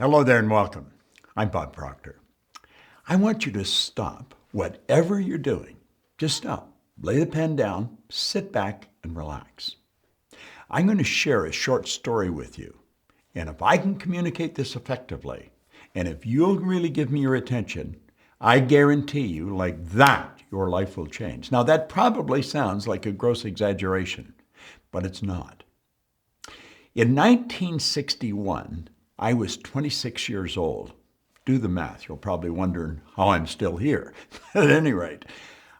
Hello there and welcome. I'm Bob Proctor. I want you to stop whatever you're doing. Just stop, lay the pen down, sit back and relax. I'm going to share a short story with you. And if I can communicate this effectively, and if you'll really give me your attention, I guarantee you, like that, your life will change. Now that probably sounds like a gross exaggeration, but it's not. In 1961, I was 26 years old. Do the math. You'll probably wonder how I'm still here. At any rate,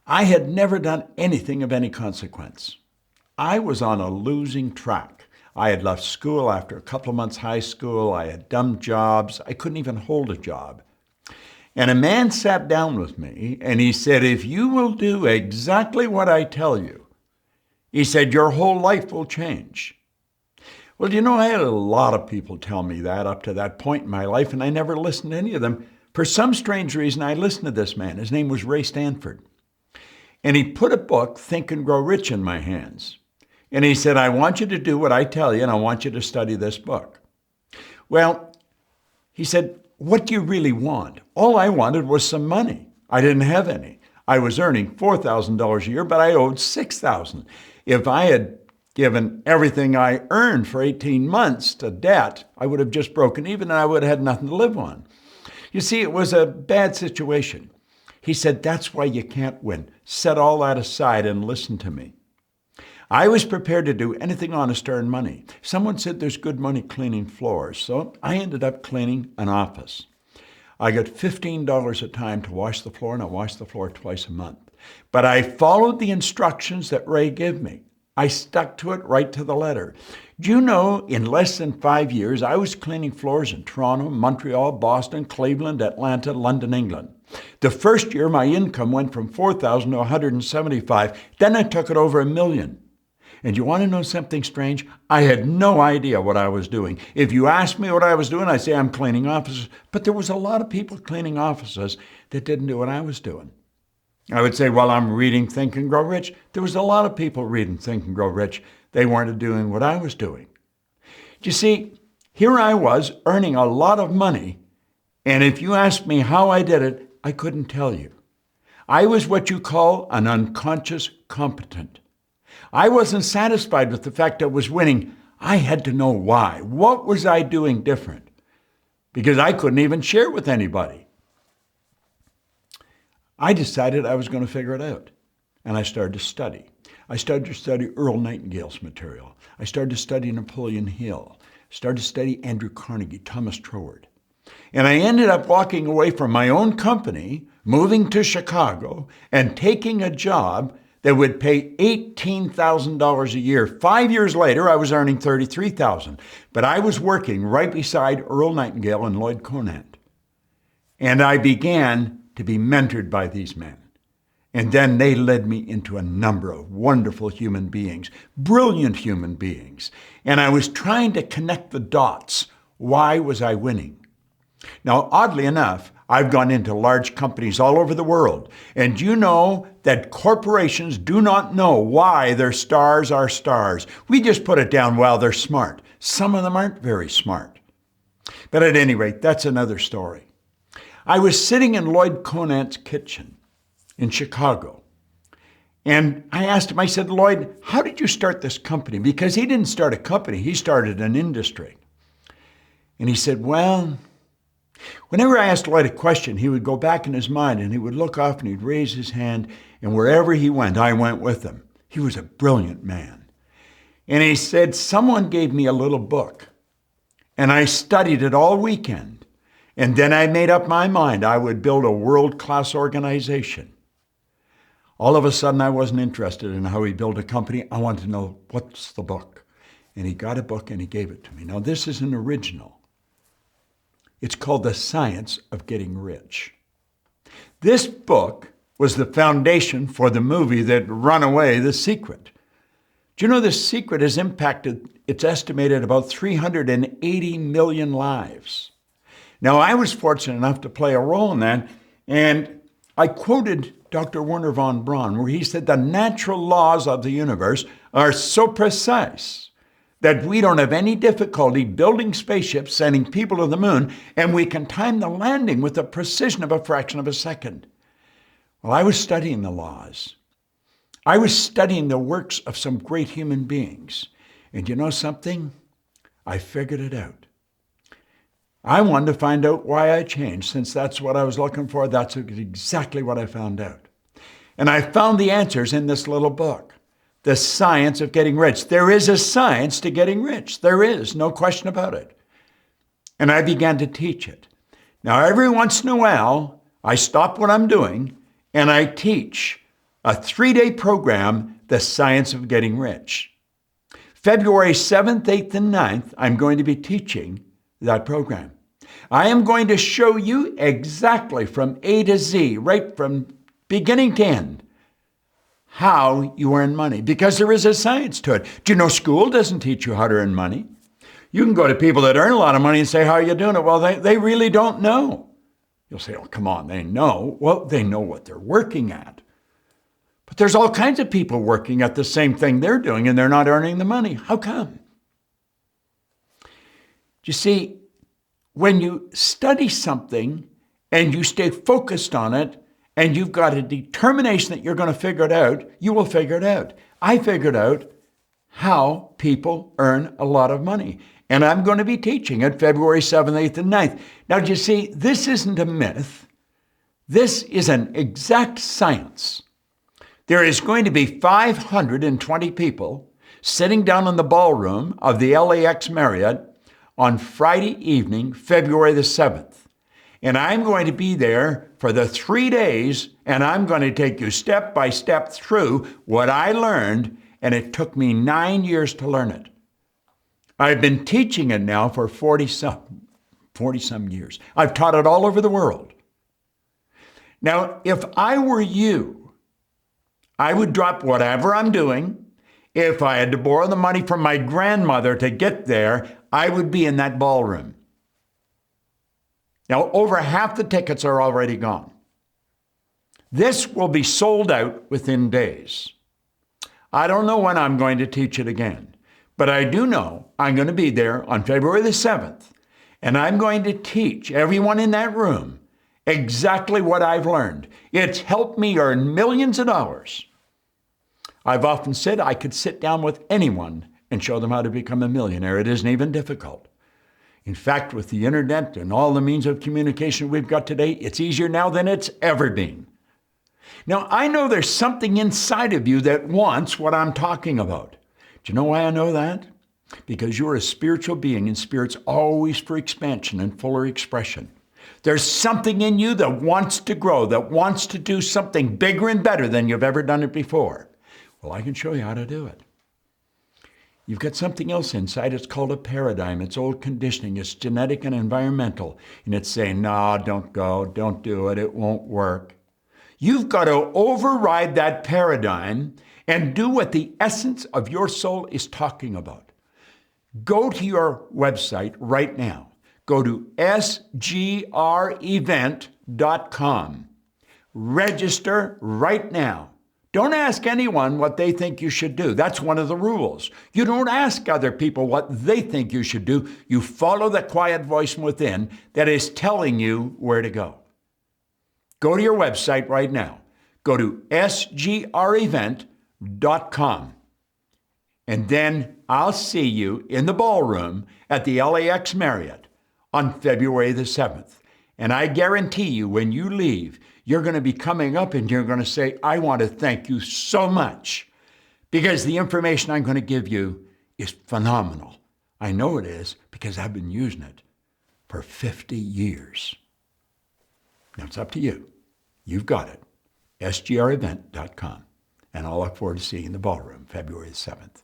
I had never done anything of any consequence. I was on a losing track. I had left school after a couple of months high school. I had dumb jobs. I couldn't even hold a job. And a man sat down with me and he said, if you will do exactly what I tell you, he said, your whole life will change. Well, I had a lot of people tell me that up to that point in my life, and I never listened to any of them. For some strange reason, I listened to this man. His name was Ray Stanford. And he put a book, Think and Grow Rich, in my hands. And he said, I want you to do what I tell you, and I want you to study this book. Well, he said, what do you really want? All I wanted was some money. I didn't have any. I was earning $4,000 a year, but I owed $6,000. If I had given everything I earned for 18 months to debt, I would have just broken even and I would have had nothing to live on. You see, it was a bad situation. He said, that's why you can't win. Set all that aside and listen to me. I was prepared to do anything honest to earn money. Someone said there's good money cleaning floors, so I ended up cleaning an office. I got $15 a time to wash the floor, and I washed the floor twice a month. But I followed the instructions that Ray gave me. I stuck to it right to the letter. Do you know, in less than 5 years, I was cleaning floors in Toronto, Montreal, Boston, Cleveland, Atlanta, London, England. The first year, my income went from $4,000 to $175,000. Then I took it over $1 million. And you want to know something strange? I had no idea what I was doing. If you asked me what I was doing, I'd say I'm cleaning offices. But there was a lot of people cleaning offices that didn't do what I was doing. I would say, well, I'm reading Think and Grow Rich. There was a lot of people reading Think and Grow Rich. They weren't doing what I was doing. You see, here I was earning a lot of money, and if you asked me how I did it, I couldn't tell you. I was what you call an unconscious competent. I wasn't satisfied with the fact I was winning. I had to know why. What was I doing different? Because I couldn't even share it with anybody. I decided I was going to figure it out, and I started to study. I started to study Earl Nightingale's material. I started to study Napoleon Hill. Started to study Andrew Carnegie, Thomas Troward. And I ended up walking away from my own company, moving to Chicago, and taking a job that would pay $18,000 a year. 5 years later, I was earning $33,000. But I was working right beside Earl Nightingale and Lloyd Conant. And I began to be mentored by these men. And then they led me into a number of wonderful human beings, brilliant human beings. And I was trying to connect the dots. Why was I winning? Now, oddly enough, I've gone into large companies all over the world. And you know that corporations do not know why their stars are stars. We just put it down, well, they're smart. Some of them aren't very smart. But at any rate, that's another story. I was sitting in Lloyd Conant's kitchen in Chicago. And I asked him, I said, Lloyd, how did you start this company? Because he didn't start a company, he started an industry. And he said, well, whenever I asked Lloyd a question, he would go back in his mind and he would look off and he'd raise his hand. And wherever he went, I went with him. He was a brilliant man. And he said, someone gave me a little book and I studied it all weekend. And then I made up my mind I would build a world-class organization. All of a sudden, I wasn't interested in how he built a company. I wanted to know, what's the book? And he got a book and he gave it to me. Now, this is an original. It's called The Science of Getting Rich. This book was the foundation for the movie that Runaway, The Secret. Do you know The Secret has impacted, it's estimated, about 380 million lives. Now, I was fortunate enough to play a role in that, and I quoted Dr. Werner von Braun, where he said the natural laws of the universe are so precise that we don't have any difficulty building spaceships, sending people to the moon, and we can time the landing with the precision of a fraction of a second. Well, I was studying the laws. I was studying the works of some great human beings. And you know something? I figured it out. I wanted to find out why I changed. Since that's what I was looking for, that's exactly what I found out. And I found the answers in this little book, The Science of Getting Rich. There is a science to getting rich. There is, no question about it. And I began to teach it. Now, every once in a while, I stop what I'm doing and I teach a 3-day program, The Science of Getting Rich. February 7th, 8th, and 9th, I'm going to be teaching that program. I am going to show you exactly from A to Z, right from beginning to end, how you earn money, because there is a science to it. Do you know school doesn't teach you how to earn money? You can go to people that earn a lot of money and say, how are you doing it? Well, they really don't know. You'll say, oh, come on, they know. Well, they know what they're working at. But there's all kinds of people working at the same thing they're doing and they're not earning the money. How come? You see, when you study something and you stay focused on it and you've got a determination that you're going to figure it out, you will figure it out. I figured out how people earn a lot of money. And I'm going to be teaching it February 7th, 8th, and 9th. Now, do you see, this isn't a myth. This is an exact science. There is going to be 520 people sitting down in the ballroom of the LAX Marriott on Friday evening, February the 7th. And I'm going to be there for the 3 days, and I'm going to take you step by step through what I learned, and it took me 9 years to learn it. I've been teaching it now for 40-some years. I've taught it all over the world. Now, if I were you, I would drop whatever I'm doing. If I had to borrow the money from my grandmother to get there, I would be in that ballroom. Now, over half the tickets are already gone. This will be sold out within days. I don't know when I'm going to teach it again, but I do know I'm going to be there on February the 7th, and I'm going to teach everyone in that room exactly what I've learned. It's helped me earn millions of dollars. I've often said I could sit down with anyone and show them how to become a millionaire. It isn't even difficult. In fact, with the internet and all the means of communication we've got today, it's easier now than it's ever been. Now, I know there's something inside of you that wants what I'm talking about. Do you know why I know that? Because you're a spiritual being, and spirit's always for expansion and fuller expression. There's something in you that wants to grow, that wants to do something bigger and better than you've ever done it before. Well, I can show you how to do it. You've got something else inside. It's called a paradigm. It's old conditioning. It's genetic and environmental. And it's saying, no, don't go, don't do it. It won't work. You've got to override that paradigm and do what the essence of your soul is talking about. Go to your website right now. Go to sgrevent.com. Register right now. Don't ask anyone what they think you should do. That's one of the rules. You don't ask other people what they think you should do. You follow the quiet voice from within that is telling you where to go. Go to your website right now. Go to sgrevent.com. And then I'll see you in the ballroom at the LAX Marriott on February the 7th. And I guarantee you, when you leave, you're going to be coming up and you're going to say, I want to thank you so much, because the information I'm going to give you is phenomenal. I know it is because I've been using it for 50 years. Now it's up to you. You've got it. sgrevent.com. And I'll look forward to seeing you in the ballroom February the 7th.